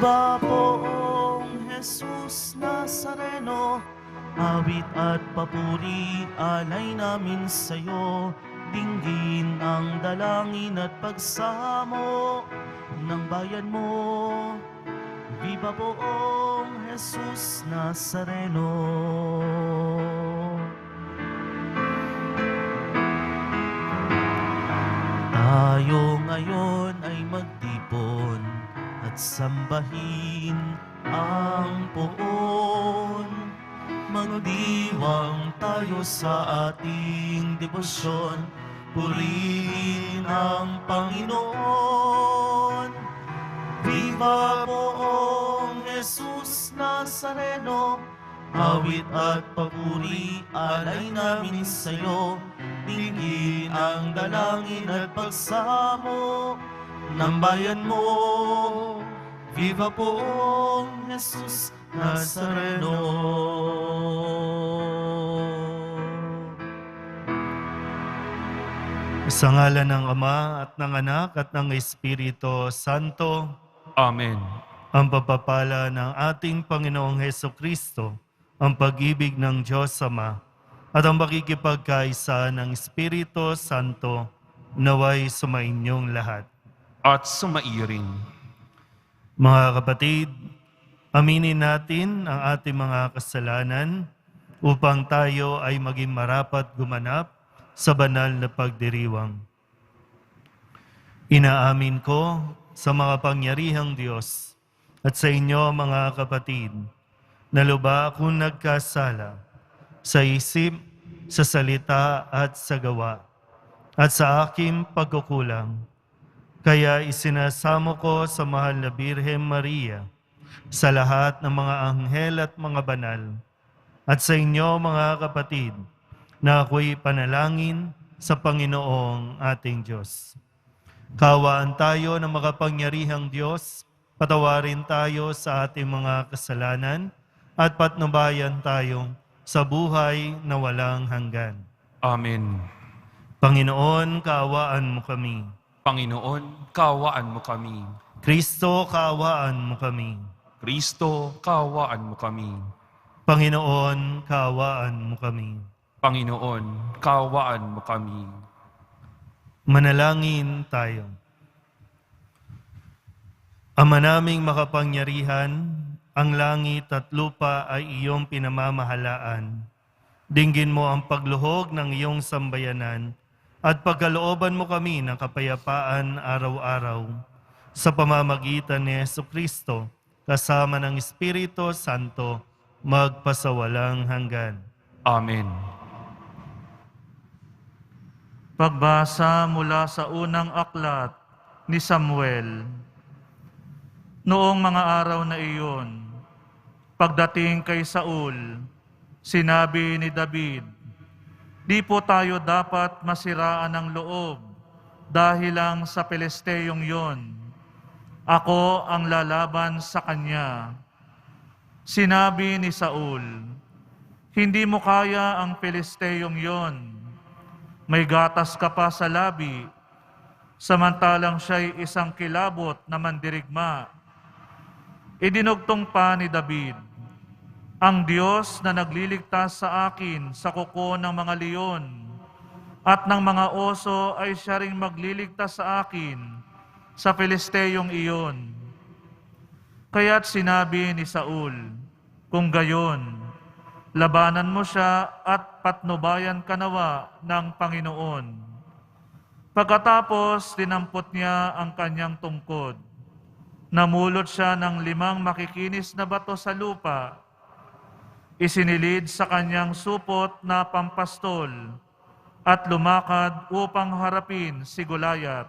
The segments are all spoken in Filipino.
Viva poong Jesus Nazareno, awit at papuri alay namin sa'yo. Dinggin ang dalangin at pagsamo ng bayan mo. Viva poong Jesus Nazareno. Tayo ngayon ay magtipon at sambahin ang poon. Magdiwang tayo sa ating debosyon, purihin ang Panginoon. Viva poong Jesus Nazareno, awit at papuri alay namin sa'yo. Dinggin ang dalangin at pagsamo ng bayan mo. Viva poong Jesus Nazareno. Sa ngalan ng Ama at ng Anak at ng Espiritu Santo. Amen. Ang pagpapala ng ating Panginoong Hesukristo, ang pag-ibig ng Diyos Ama, at ang pakikipagkaisa ng Espiritu Santo naway sumainyong lahat. At sumairing. Mga kapatid, aminin natin ang ating mga kasalanan upang tayo ay maging marapat gumanap sa banal na pagdiriwang. Inaamin ko sa makapangyarihang Diyos at sa inyo mga kapatid, na lubha akong nagkasala sa isip, sa salita at sa gawa, at sa aking pagkukulang. Kaya isinasamo ko sa mahal na Birhen Maria, sa lahat ng mga anghel at mga banal, at sa inyo mga kapatid, na ako'y panalangin sa Panginoong ating Diyos. Kawaan tayo ng makapangyarihang Diyos, patawarin tayo sa ating mga kasalanan, at patnubayan tayong sa buhay na walang hanggan. Amen. Panginoon, kaawaan mo kami. Panginoon, kaawaan mo kami. Kristo, kaawaan mo kami. Kristo, kaawaan mo kami. Panginoon, kaawaan mo kami. Panginoon, kaawaan mo kami. Manalangin tayo. Ama naming makapangyarihan, ang langit at lupa ay iyong pinamamahalaan. Dinggin mo ang pagluhog ng iyong sambayanan at pagkalooban mo kami ng kapayapaan araw-araw sa pamamagitan ni Jesucristo kasama ng Espiritu Santo magpasawalang hanggan. Amen. Pagbasa mula sa unang aklat ni Samuel. Noong mga araw na iyon, pagdating kay Saul, sinabi ni David, "Di po tayo dapat masiraan ng loob dahil lang sa Pelisteyong yon. Ako ang lalaban sa kanya." Sinabi ni Saul, "Hindi mo kaya ang Pelisteyong yon. May gatas ka pa sa labi, samantalang siya'y isang kilabot na mandirigma." Idinugtong pa ni David, "Ang Diyos na nagliligtas sa akin sa kuko ng mga leon at ng mga oso ay siya ring magliligtas sa akin sa Filisteyong iyon." Kaya't sinabi ni Saul, "Kung gayon, labanan mo siya at patnubayan ka nawa ng Panginoon." Pagkatapos, dinampot niya ang kanyang tungkod. Namulot siya ng 5 makikinis na bato sa lupa. Isinilid sa kanyang supot na pampastol at lumakad upang harapin si Goliath.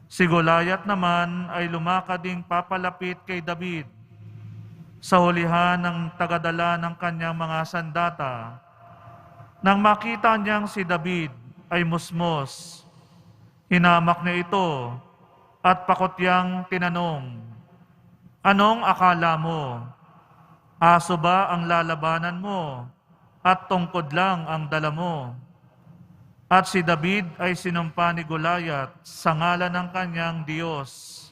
Si Goliath naman ay lumakad ding papalapit kay David. Sa hulihan ng tagadala ng kanyang mga sandata, nang makita niyang si David ay musmos, hinamak niya ito at pakutyang tinanong, "Anong akala mo? Aso ba ang lalabanan mo at tungkod lang ang dala mo?" At si David ay sinumpa ni Goliath sa ngalan ng kanyang Diyos.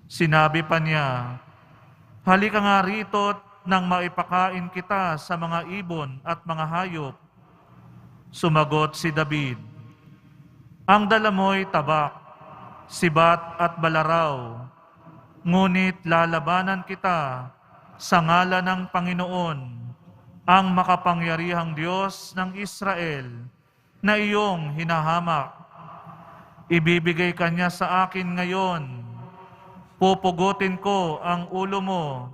Sinabi pa niya, halika nga rito't nang maipakain kita sa mga ibon at mga hayop. Sumagot si David, ang dala mo'y tabak, sibat at balaraw, ngunit lalabanan kita sa ngalan ng Panginoon, ang makapangyarihang Diyos ng Israel, na iyong hinahamak. Ibibigay ka niya sa akin ngayon. Pupugutin ko ang ulo mo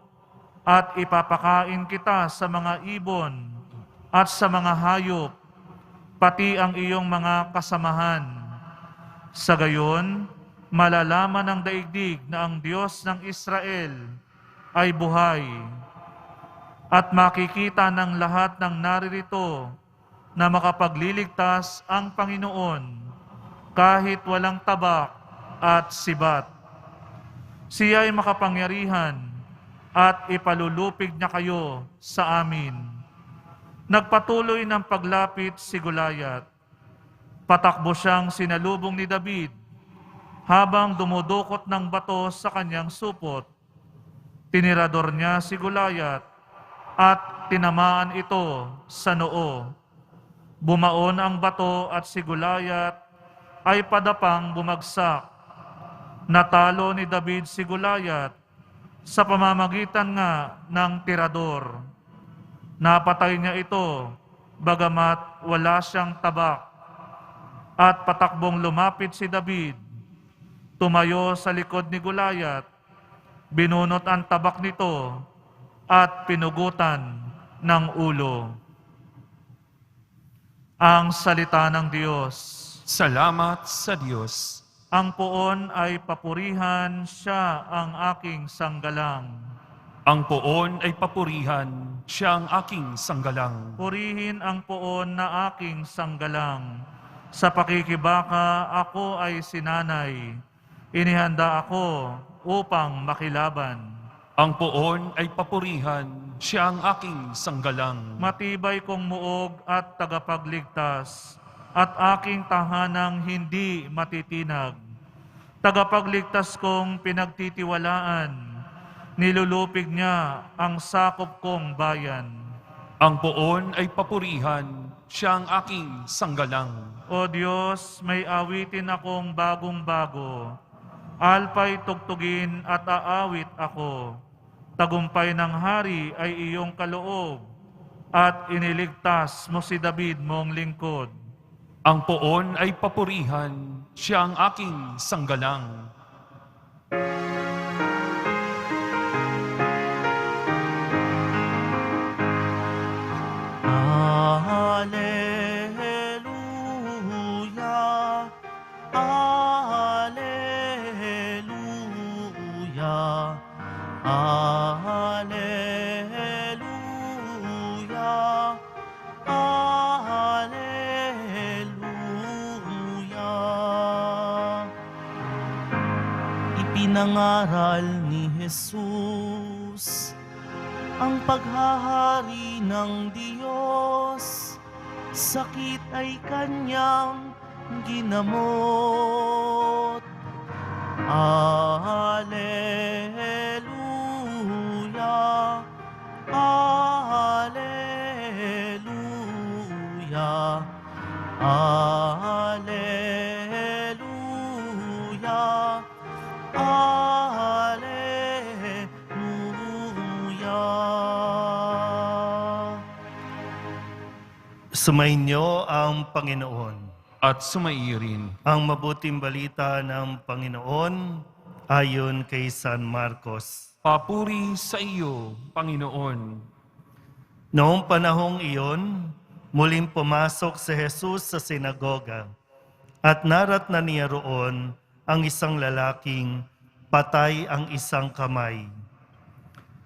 at ipapakain kita sa mga ibon at sa mga hayop, pati ang iyong mga kasamahan. Sa gayon, malalaman ng daigdig na ang Diyos ng Israel ay buhay. At makikita ng lahat ng naririto na makapagliligtas ang Panginoon kahit walang tabak at sibat. Siya ay makapangyarihan at ipalulupig niya kayo sa amin. Nagpatuloy ng paglapit si Goliath. Patakbo siyang sinalubong ni David habang dumudukot ng bato sa kanyang supot. Tinirador niya si Goliath at tinamaan ito sa noo. Bumaon ang bato at si Goliath ay padapang bumagsak. Natalo ni David si Goliath sa pamamagitan nga ng tirador. Napatay niya ito, bagamat wala siyang tabak. At patakbong lumapit si David, tumayo sa likod ni Goliath, binunot ang tabak nito at pinugutan ng ulo. Ang salita ng Diyos. Salamat sa Diyos. Ang poon ay papurihan, siya ang aking sanggalang. Ang poon ay papurihan, siya ang aking sanggalang. Purihin ang poon na aking sanggalang. Sa pakikibaka ako ay sinanay. Inihanda ako upang makilaban. Ang poon ay papurihan, siya ang aking sanggalang. Matibay kong muog at tagapagligtas, at aking tahanang hindi matitinag. Tagapagligtas kong pinagtitiwalaan, nilulupig niya ang sakop kong bayan. Ang poon ay papurihan, siya ang aking sanggalang. O Diyos, may awitin akong bagong-bago. Alpa'y tugtugin at aawit ako. Tagumpay ng hari ay iyong kaloob, at iniligtas mo si David mong lingkod. Ang poon ay papurihan, siya ang aking sanggalang. Alleluia, Alleluia, Alleluia, Alleluia. Ipinangaral ni Jesus ang paghahari ng Diyos, sakit ay kanyang ginamot. Alleluia, Alleluia, Alleluia, Alleluia. Sumainyo ang Panginoon. At sumairin. Ang mabuting balita ng Panginoon ayon kay San Marcos. Papuri sa iyo, Panginoon. Noong panahong iyon, muling pumasok si Jesus sa sinagoga at naratnan niya roon ang isang lalaking patay ang isang kamay.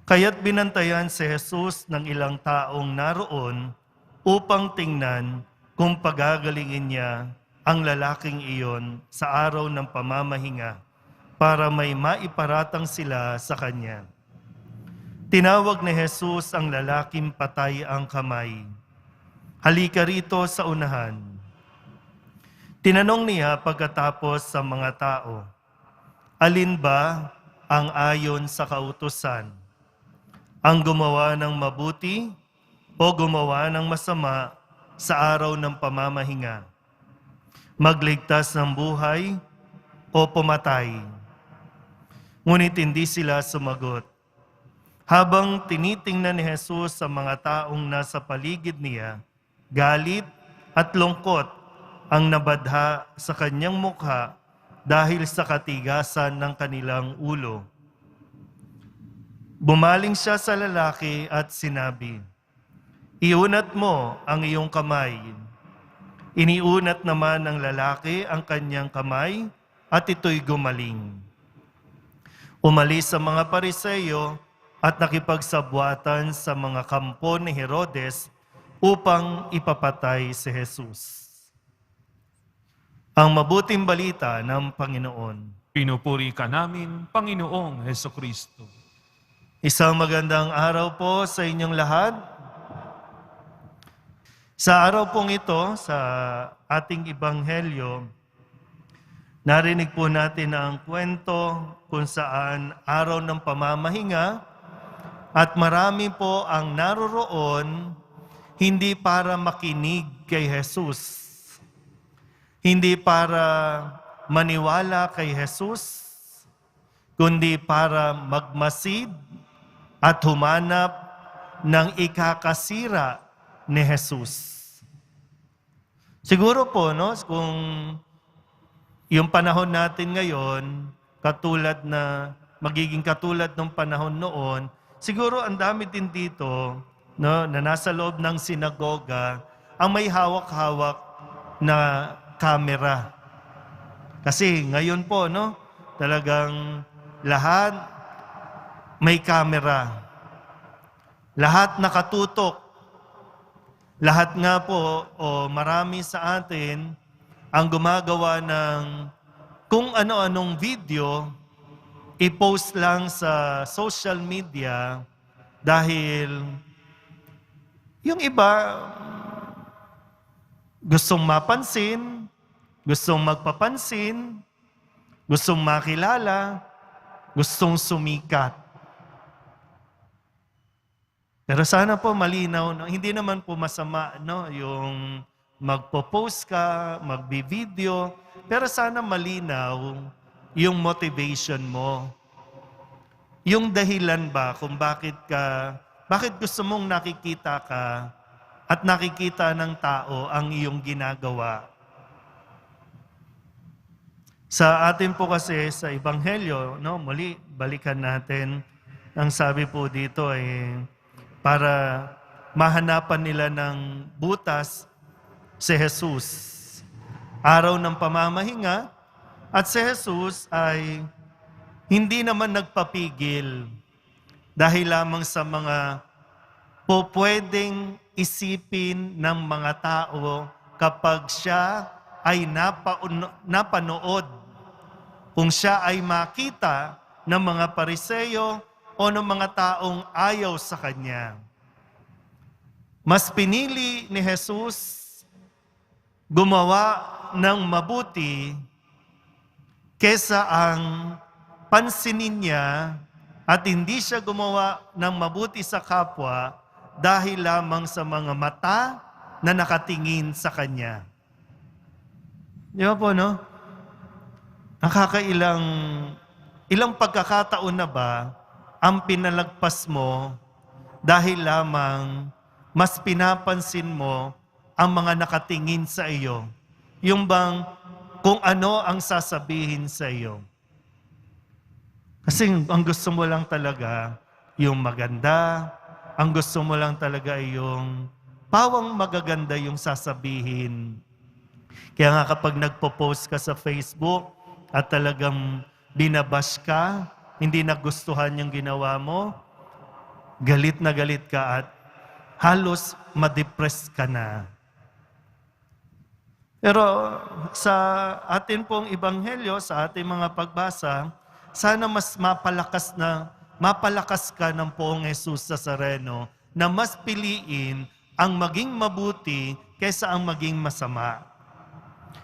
Kaya't binantayan si Jesus ng ilang taong naroon upang tingnan kung pagagalingin niya ang lalaking iyon sa araw ng pamamahinga para may maiparatang sila sa kanya. Tinawag ni Jesus ang lalaking patay ang kamay. Halika rito sa unahan. Tinanong niya pagkatapos sa mga tao, alin ba ang ayon sa kautusan. Ang gumawa ng mabuti o gumawa ng masama sa araw ng pamamahinga. Magligtas ng buhay o pumatay. Ngunit hindi sila sumagot. Habang tinitingnan ni Jesus sa mga taong nasa paligid niya, galit at lungkot ang nabadha sa kanyang mukha dahil sa katigasan ng kanilang ulo. Bumaling siya sa lalaki at sinabi, "Iunat mo ang iyong kamay." Iniunat naman ng lalaki ang kanyang kamay at ito'y gumaling. Umalis sa mga Pariseyo at nakipagsabwatan sa mga kampo ni Herodes upang ipapatay si Jesus. Ang mabuting balita ng Panginoon. Pinupuri ka namin, Panginoong Hesukristo. Isang magandang araw po sa inyong lahat. Sa araw pong ito, sa ating Ebanghelyo, narinig po natin ang kwento kung saan araw ng pamamahinga at marami po ang naroroon hindi para makinig kay Jesus, hindi para maniwala kay Jesus, kundi para magmasid at humanap ng ikakasira ni Jesus. Siguro po, no, kung yung panahon natin ngayon, magiging katulad ng panahon noon, siguro ang dami din dito, no, na nasa loob ng sinagoga, ang may hawak-hawak na kamera. Kasi ngayon po, no, talagang lahat may kamera. Lahat nakatutok. Lahat nga po, o marami sa atin, ang gumagawa ng kung ano-anong video, i-post lang sa social media dahil yung iba gustong mapansin, gustong magpapansin, gustong makilala, gustong sumikat. Pero sana po malinaw, no? Hindi naman po masama, no? Yung magpo-post ka, magbi-video, pero sana malinaw yung motivation mo. Yung dahilan ba kung bakit gusto mong nakikita ka at nakikita ng tao ang iyong ginagawa. Sa atin po kasi sa Ebanghelyo, no, muli balikan natin, ang sabi po dito ay para mahanapan nila ng butas si Jesus. Araw ng pamamahinga at si Jesus ay hindi naman nagpapigil dahil lamang sa mga pwedeng isipin ng mga tao kapag siya ay napanood, kung siya ay makita ng mga Pariseyo o ng mga taong ayaw sa Kanya. Mas pinili ni Jesus gumawa ng mabuti kesa ang pansinin niya at hindi siya gumawa ng mabuti sa kapwa dahil lamang sa mga mata na nakatingin sa Kanya. Di ba po, no? Ilang pagkakataon na ba ang pinalagpas mo dahil lamang mas pinapansin mo ang mga nakatingin sa iyo? Yung bang kung ano ang sasabihin sa iyo? Kasi ang gusto mo lang talaga yung maganda, ang gusto mo lang talaga yung pawang magaganda yung sasabihin. Kaya nga kapag nagpo-post ka sa Facebook at talagang binabash ka, hindi nagustuhan yung ginawa mo, galit na galit ka at halos ma-depress ka na. Pero sa atin pong Ebanghelyo, sa ating mga pagbasa, sana mas mapalakas ka ng Poong Jesus Nazareno na mas piliin ang maging mabuti kaysa ang maging masama.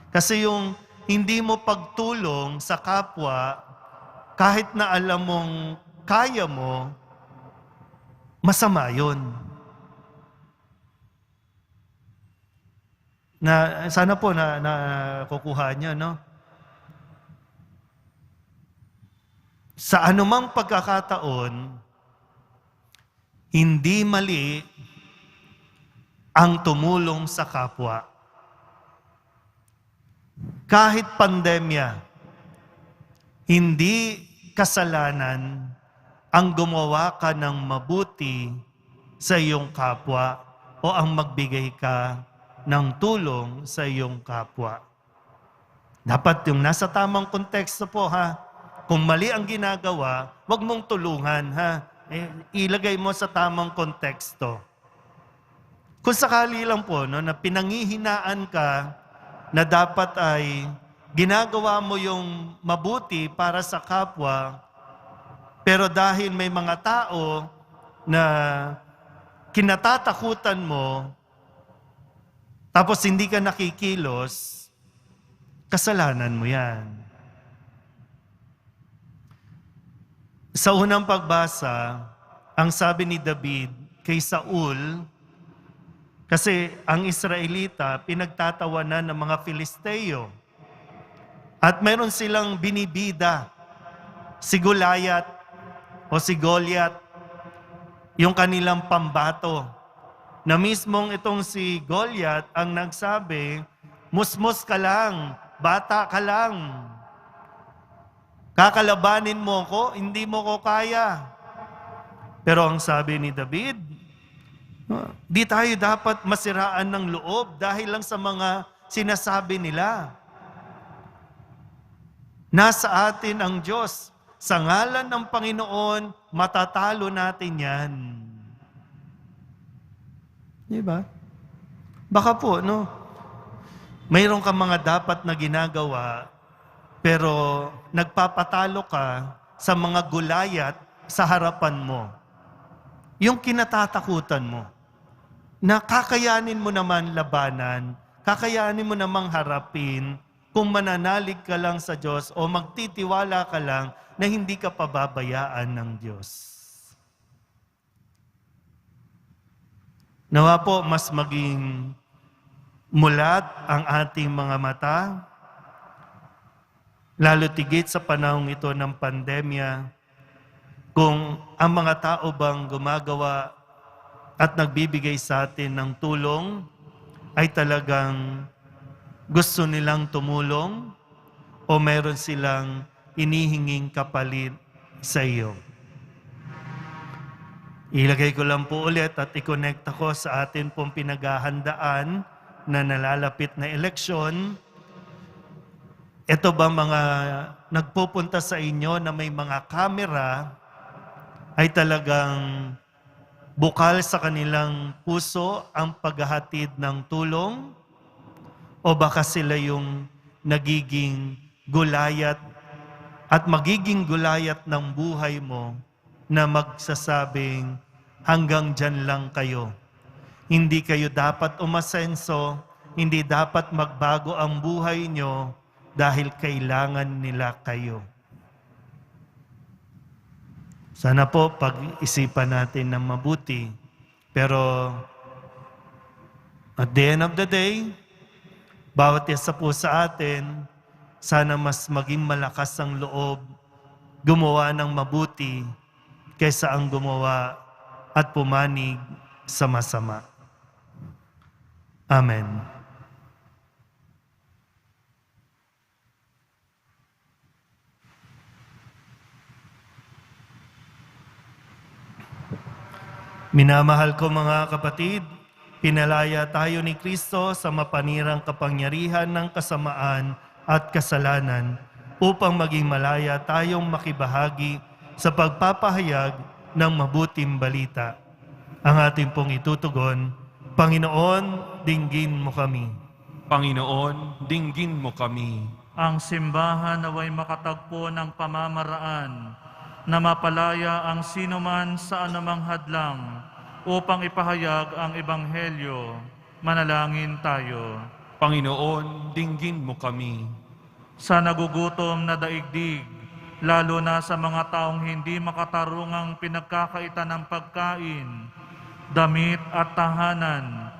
Kasi yung hindi mo pagtulong sa kapwa kahit na alam mong kaya mo, masama yun. Sana po na kukuha niyo, no? Sa anumang pagkakataon, hindi mali ang tumulong sa kapwa. Kahit pandemya, hindi kasalanan ang gumawa ka ng mabuti sa iyong kapwa o ang magbigay ka ng tulong sa iyong kapwa. Dapat yung nasa tamang konteksto po, ha. Kung mali ang ginagawa, huwag mong tulungan, ha. Ilagay mo sa tamang konteksto. Kung sakali lang po, no, na pinanghihinaan ka na dapat ay ginagawa mo yung mabuti para sa kapwa, pero dahil may mga tao na kinatatakutan mo, tapos hindi ka nakikilos, kasalanan mo yan. Sa unang pagbasa, ang sabi ni David kay Saul, kasi ang Israelita pinagtatawanan ng mga Filisteo. At meron silang binibida, si Goliath o si Goliath, yung kanilang pambato. Na mismong itong si Goliath ang nagsabi, musmos ka lang, bata ka lang. Kakalabanin mo ko, hindi mo ko kaya. Pero ang sabi ni David, di tayo dapat masiraan ng loob dahil lang sa mga sinasabi nila. Nasa atin ang Diyos. Sa ngalan ng Panginoon, matatalo natin yan. Diba? Baka po, no? Mayroon kang mga dapat na ginagawa, pero nagpapatalo ka sa mga gulayat sa harapan mo. Yung kinatatakutan mo, na kakayanin mo naman labanan, kakayanin mo namang harapin kung mananalig ka lang sa Diyos o magtitiwala ka lang na hindi ka pababayaan ng Diyos. Nawa po mas maging mulat ang ating mga mata, lalo tigit sa panahong ito ng pandemya, kung ang mga tao bang gumagawa at nagbibigay sa atin ng tulong ay talagang gusto nilang tumulong o meron silang inihinging kapalit sa iyo. Ilagay ko lang po ulit at i-connect ako sa atin pong pinaghahandaan na nalalapit na eleksyon. Ito ba mga nagpupunta sa inyo na may mga kamera ay talagang bukal sa kanilang puso ang paghahatid ng tulong? O baka sila yung nagiging gulayat at magiging gulayat ng buhay mo na magsasabing hanggang dyan lang kayo. Hindi kayo dapat umasenso, hindi dapat magbago ang buhay nyo dahil kailangan nila kayo. Sana po pag-isipan natin ng mabuti. Pero at the end of the day, bawat isa po sa atin, sana mas maging malakas ang loob gumawa ng mabuti kaysa ang gumawa at pumanig sa masama. Amen. Minamahal ko mga kapatid, pinalaya tayo ni Kristo sa mapanirang kapangyarihan ng kasamaan at kasalanan upang maging malaya tayong makibahagi sa pagpapahayag ng mabuting balita. Ang ating pong itutugon, Panginoon, dinggin mo kami. Panginoon, dinggin mo kami. Ang simbahan naway makatagpo ng pamamaraan na mapalaya ang sinuman sa anumang hadlang upang ipahayag ang Ebanghelyo. Manalangin tayo. Panginoon, dinggin mo kami. Sa nagugutom na daigdig, lalo na sa mga taong hindi makatarungang pinagkakaitan ng pagkain, damit at tahanan.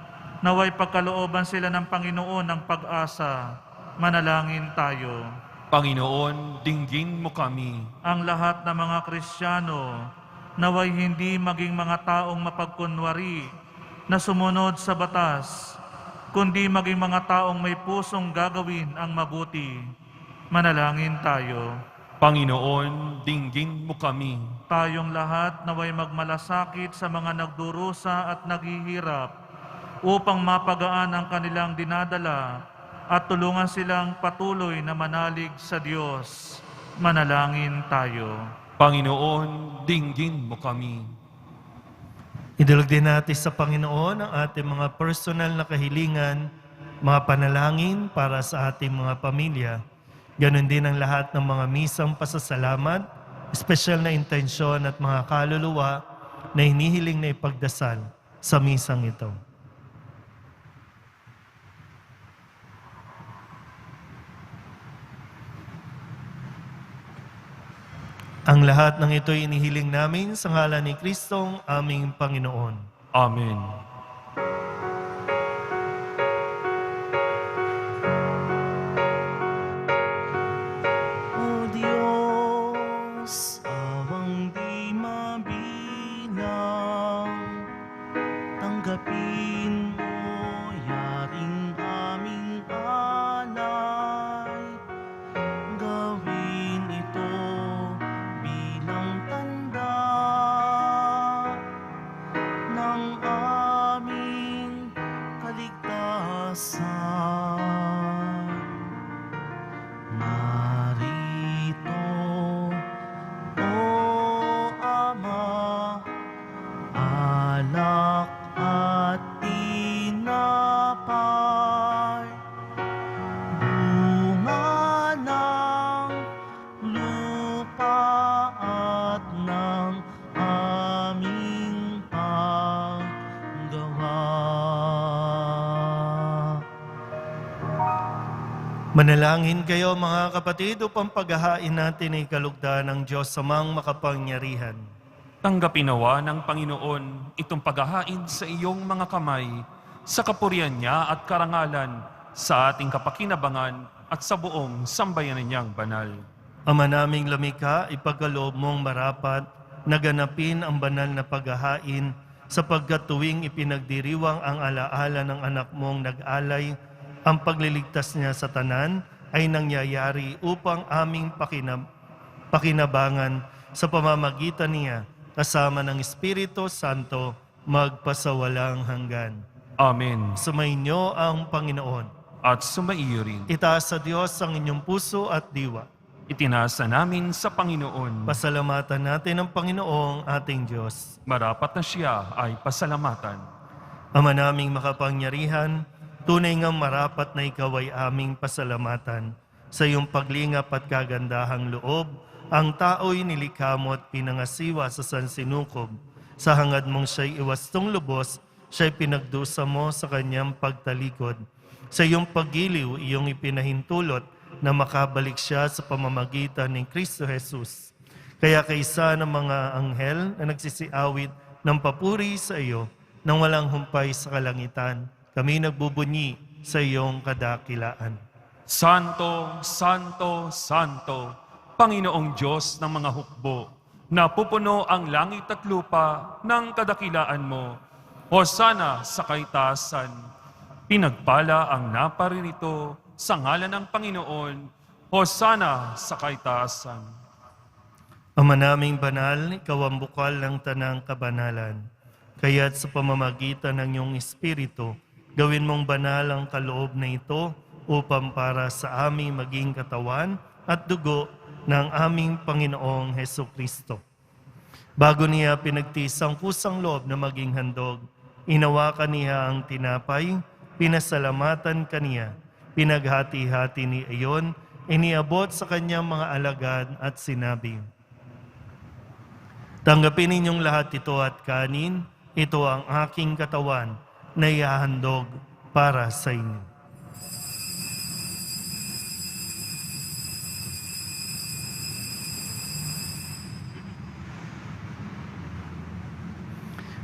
Naway pagkalooban sila ng Panginoon ng pag-asa. Manalangin tayo. Panginoon, dinggin mo kami. Ang lahat ng mga Kristiyano, naway hindi maging mga taong mapagkunwari na sumunod sa batas, kundi maging mga taong may pusong gagawin ang mabuti. Manalangin tayo. Panginoon, dinggin mo kami. Tayong lahat naway magmalasakit sa mga nagdurusa at naghihirap upang mapagaan ang kanilang dinadala at tulungan silang patuloy na manalig sa Diyos. Manalangin tayo. Panginoon, dinggin mo kami. Idulog din natin sa Panginoon ang ating mga personal na kahilingan, mga panalangin para sa ating mga pamilya. Ganon din ang lahat ng mga misang pasasalamat, espesyal na intensyon at mga kaluluwa na hinihiling na ipagdasal sa misang ito. Ang lahat ng ito'y inihiling namin sa ngalan ni Kristong aming Panginoon. Amen. O Diyos, awang di mabilang, tanggapin mo yaring aming alay, gawin ito bilang tanda ng aming kaligtasan. Narito, O Ama, alak at tinapay, bunga ng lupa at ng aming paggawa. Manalangin kayo mga kapatid upang paghahain natin ay kalugdan ng Diyos samang makapangyarihan. Tanggapin nawa ng Panginoon itong paghahain sa iyong mga kamay, sa kapurihan niya at karangalan, sa ating kapakinabangan at sa buong sambayanan niyang banal. Ama naming lumikha, ipagkaloob mong marapat na ganapin ang banal na paghahain sapagkat tuwing ipinagdiriwang ang alaala ng anak mong nag-alay, ang pagliligtas niya sa tanan ay nangyayari upang aming pakinabangan sa pamamagitan niya kasama ng Espiritu Santo magpasawalang hanggan. Amen. Sumainyo ang Panginoon. At sumaiyo rin. Itaas sa Diyos ang inyong puso at diwa. Itinasa namin sa Panginoon. Pasalamatan natin ang Panginoong ating Diyos. Marapat na siya ay pasalamatan. Ama naming makapangyarihan, tunay ngang marapat na ikaw ay aming pasalamatan. Sa iyong paglingap at kagandahang loob, ang tao'y nilikha mo at pinangasiwa sa sansinukob. Sa hangad mong siya'y iwastong lubos, siya'y pinagdusa mo sa kanyang pagtalikod. Sa iyong paggiliw, iyong ipinahintulot na makabalik siya sa pamamagitan ni Kristo Jesus. Kaya kaysa ng mga anghel na nagsisiawit ng papuri sa iyo, nang walang humpay sa kalangitan, kami nagbubunyi sa iyong kadakilaan. Santo, Santo, Santo, Panginoong Diyos ng mga hukbo, napupuno ang langit at lupa ng kadakilaan mo. Hosana sa kaitaasan. Pinagpala ang naparirito sa ngalan ng Panginoon. Hosana sa kaitaasan. Ama naming banal, ikaw ang bukal ng tanang kabanalan. Kaya't sa pamamagitan ng iyong Espiritu, gawin mong banal ang kaloob na ito upang para sa aming maging katawan at dugo ng aming Panginoong Hesukristo. Bago niya pinagtiis ang kusang loob na maging handog, inawakan niya ang tinapay, pinasalamatan kaniya, pinaghati-hati ni iyon, iniabot sa kanyang mga alagad at sinabi, "Tanggapin ninyong lahat ito at kanin, ito ang aking katawan na ihahandog para sa inyo."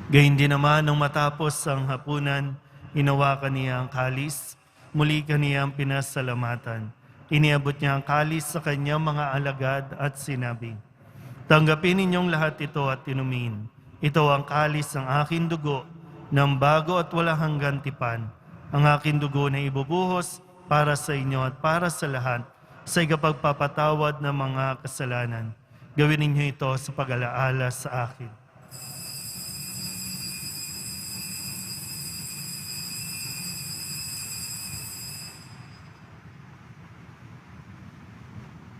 Gayun din naman nung matapos ang hapunan, inawakan niya ang kalis, muli kaniyang pinasalamatan. Iniabot niya ang kalis sa kanyang mga alagad at sinabi, "Tanggapin ninyong lahat ito at inumin. Ito ang kalis ng aking dugo, ng bago at walang hanggang tipan. Ang aking dugo na ibubuhos para sa inyo at para sa lahat, sa ikapagpapatawad ng mga kasalanan. Gawin ninyo ito sa pag-alaala sa akin."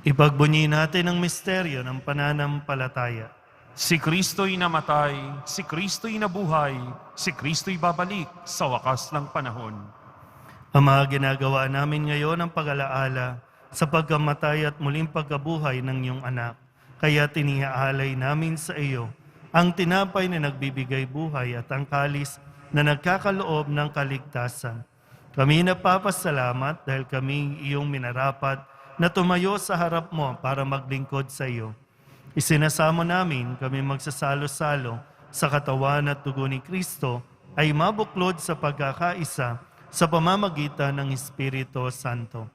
Ipagbunyi natin ang misteryo ng pananampalataya. Si Kristo'y namatay, si Kristo'y nabuhay, si Kristo'y babalik sa wakas ng panahon. Ama, ginagawa namin ngayon ang pag-alaala sa pagkamatay at muling pagkabuhay ng iyong anak. Kaya tinihaalay namin sa iyo ang tinapay na nagbibigay buhay at ang kalis na nagkakaloob ng kaligtasan. Kami nagpapasalamat dahil kami iyong minarapat na tumayo sa harap mo para maglingkod sa iyo. Isinasamo namin kami magsasalo-salo sa katawan at dugo ni Kristo ay mabuklod sa pagkakaisa sa pamamagitan ng Espiritu Santo.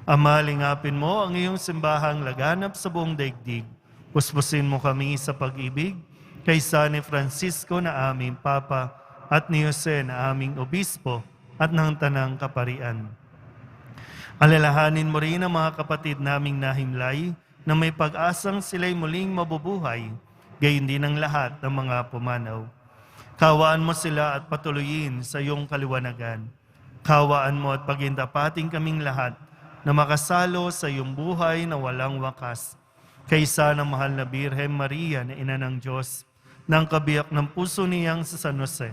Ama, lingapin mo ang iyong simbahang laganap sa buong daigdig. Puspusin mo kami sa pag-ibig kay San Francisco na aming Papa at ni Jose na aming Obispo at ng Tanang Kaparian. Alalahanin mo rin ang mga kapatid naming nahimlay na may pag-asang sila'y muling mabubuhay, gayon din ang lahat ng mga pumanaw. Kawaan mo sila at patuloyin sa iyong kaliwanagan. Kawaan mo at pagindapating kaming lahat na makasalo sa iyong buhay na walang wakas. Kaysa ng mahal na Birhen Maria na Ina ng Diyos, ng kabiyak ng puso niyang sa San Jose.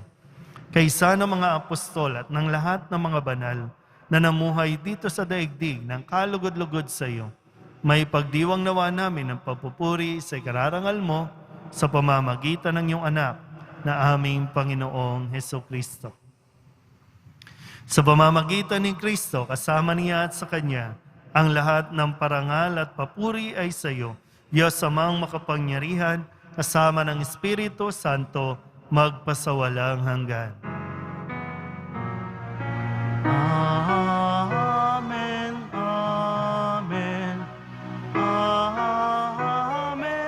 Kaysa ng mga apostol at ng lahat ng mga banal na namuhay dito sa daigdig ng kalugod-lugod sa iyo. May pagdiwang nawa namin ng papupuri sa ikararangal mo sa pamamagitan ng iyong anak na aming Panginoong Hesukristo. Sa pamamagitan ni Kristo, kasama niya at sa Kanya, ang lahat ng parangal at papuri ay sa iyo, Diyos Amang makapangyarihan, kasama ng Espiritu Santo, magpasawalang hanggan. Amen, amen, amen, amen.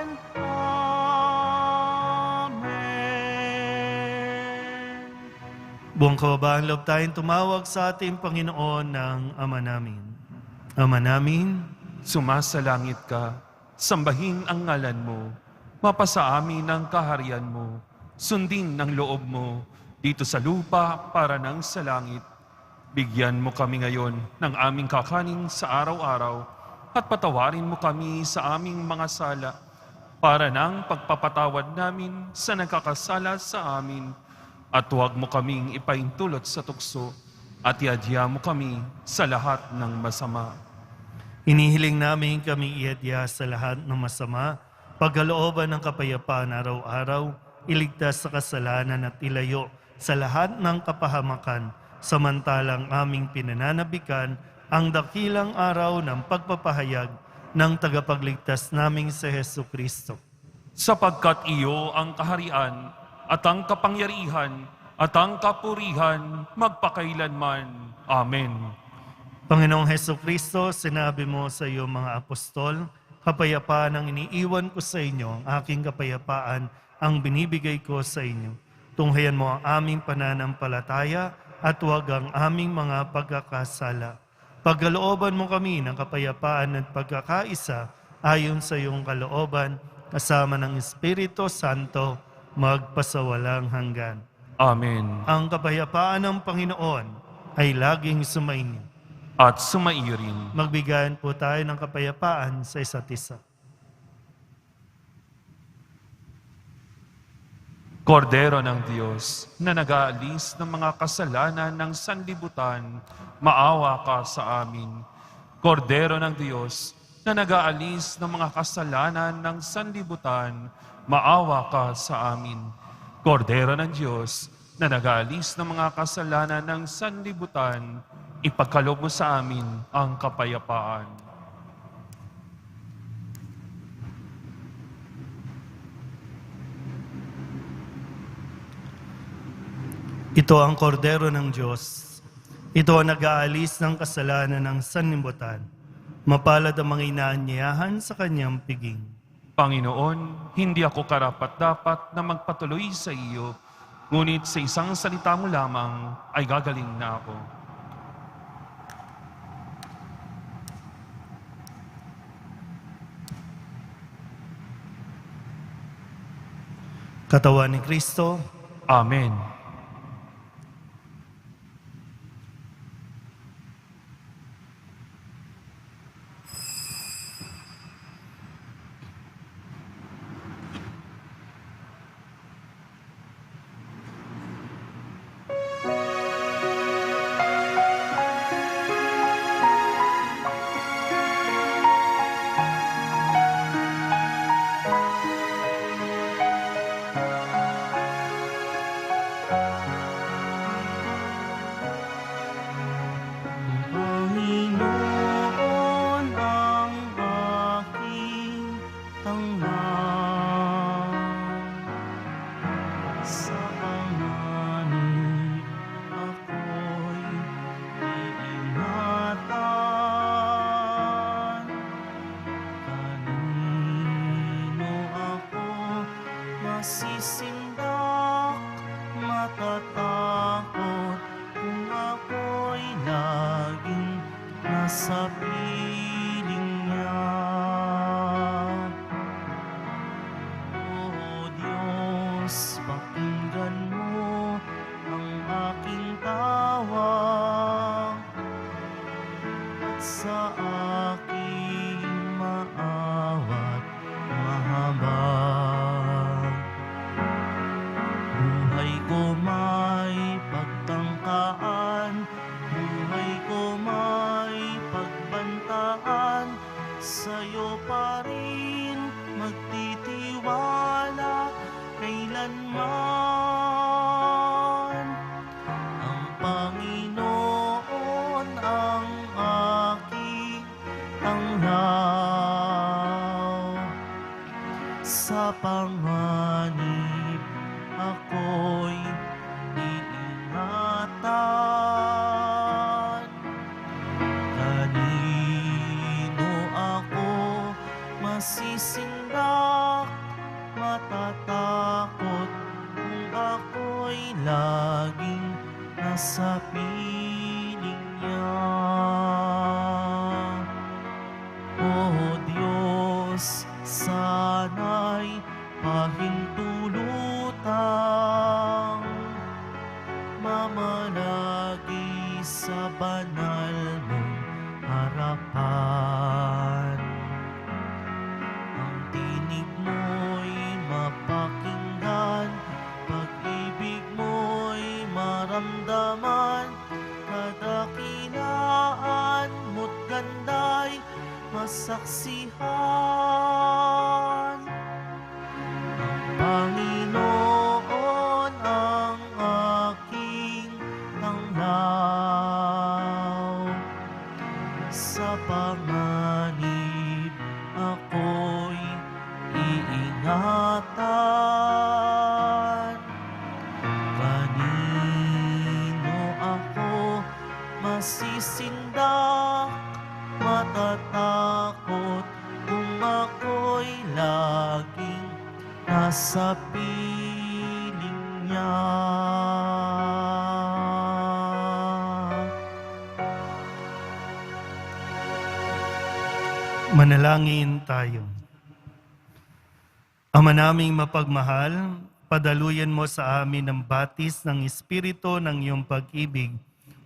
Buong kababaang loob tayong tumawag sa ating Panginoon ng Ama namin. Ama namin, Sumasalangit ka, sambahin ang ngalan mo, mapasa amin ang kaharian mo, sundin ng loob mo, dito sa lupa para ng sa langit. Bigyan mo kami ngayon ng aming kakanin sa araw-araw at patawarin mo kami sa aming mga sala para ng pagpapatawad namin sa nagkakasala sa amin. At huwag mo kaming ipaintulot sa tukso at iadya mo kami sa lahat ng masama. inihiling namin kami iadya sa lahat ng masama, pagkalooban ng kapayapaan araw-araw, iligtas sa kasalanan at ilayo sa lahat ng kapahamakan, samantalang aming pinananabikan ang dakilang araw ng pagpapahayag ng tagapagligtas naming si Hesukristo. Sapagkat iyo ang kaharian at ang kapangyarihan at ang kapurihan magpakailanman. Amen. Panginoong Hesukristo, sinabi mo sa iyong mga apostol, kapayapaan ang iniiwan ko sa inyo, ang aking kapayapaan ang binibigay ko sa inyo. Tunghayan mo ang aming pananampalataya at huwag ang aming mga pagkakasala. Pagkalooban mo kami ng kapayapaan at pagkakaisa ayon sa iyong kalooban, kasama ng Espiritu Santo, magpasawalang hanggan. Amen. Ang kapayapaan ng Panginoon ay laging sumainyo. At sumairin. Magbigayan po tayo ng kapayapaan sa isa't isa. Kordero ng Diyos na nag-aalis ng mga kasalanan ng sanlibutan, maawa ka sa amin. Kordero ng Diyos na nag-aalis ng mga kasalanan ng sanlibutan, maawa ka sa amin. Kordero ng Diyos na nag-aalis ng mga kasalanan ng sanlibutan, ipagkaloob mo sa amin ang kapayapaan. Ito ang kordero ng Diyos. Ito ang nag-aalis ng kasalanan ng sanlibutan. Mapalad ang mga inaanyayahan sa kanyang piging. Panginoon, hindi ako karapat-dapat na magpatuloy sa iyo, ngunit sa isang salita mo lamang ay gagaling na ako. Katawan ni Kristo, Amen. Panginoon ang aking tanglaw, sa panganib ako'y iingatan. Kanino ako masisindak, matatakot kung ako'y laging nasa piling niya. O Diyos, pakinggan mo ang aking tawag at sa aking maawa't mahabag. Buhay ko may pagtangkaan, buhay ko may pagbantaan, sa'yo pa rin magtitiwala kailanman. Ang Panginoon ang aking tanglaw, sa panganib ako'y iingatan. Kanino ako masisindak, matatakot kung ako'y laging nasa piling niya. O Diyos, sana'y pahintulutang mamalagi sa banal mong harapan. Ang tinig mo'y mapakinggan, pag-ibig mo'y maramdaman, kadakilaan mo't ganda'y masaksihan. Ang Panginoon ang aking tanglaw, sa panganib ako'y iingatan. Kanino ako masisindak, matatakot kung ako'y laging nasa piling niya. manalangin tayo. Ama naming mapagmahal, padaluyan mo sa amin ang batis ng Espiritu ng iyong pag-ibig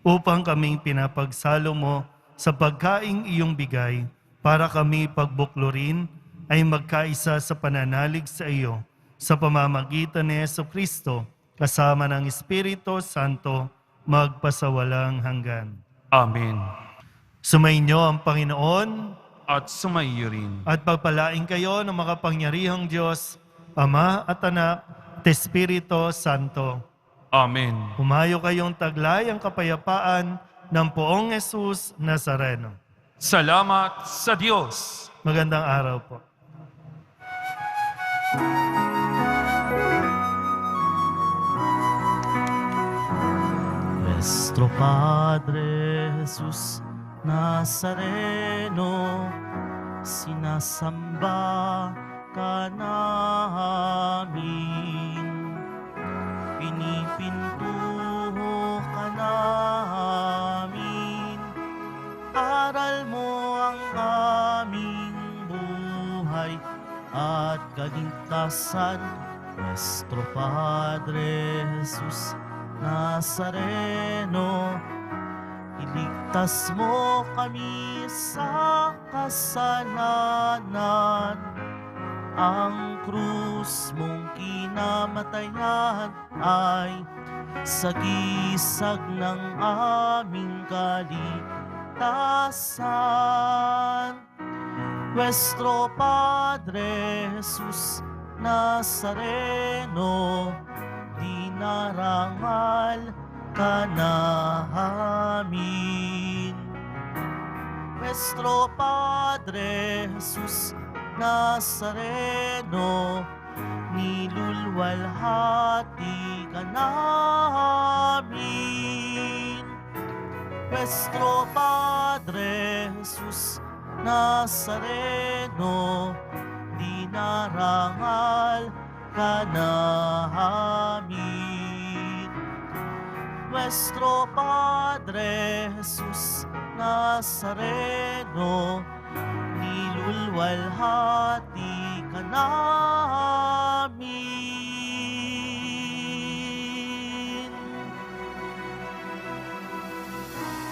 upang kaming pinapagsalo mo sa pagkaing iyong bigay para kami pagbuklurin ay magkaisa sa pananalig sa iyo sa pamamagitan ni Jesucristo kasama ng Espiritu Santo magpasawalang hanggan. Amen. Sumainyo ang Panginoon At sumaiyo rin. at pagpalain kayo ng makapangyarihang Diyos, Ama at Anak at Espiritu Santo. Amen. Humayo kayong taglay ang kapayapaan ng Poong Jesus Nazareno. Salamat sa Diyos. Magandang araw po. Nuestro Padre Jesus Nazareno, sinasamba ka namin, pinipintuho ka namin, aral mo ang aming buhay at kaligtasan. Nuestro Padre Jesus Nazareno, iligtas mo kami sa kasalanan. Ang krus mong kinamatayan ay sagisag ng aming kaligtasan. Nuestro Padre Jesus Nazareno, dinarangal ka namin. Nuestro Padre Jesus Nazareno, nilulwalhati ka namin. Nuestro Padre Jesus Nazareno, dinarangal ka namin. Nuestro Padre Jesus Nazareno, nilulwalhati ka namin.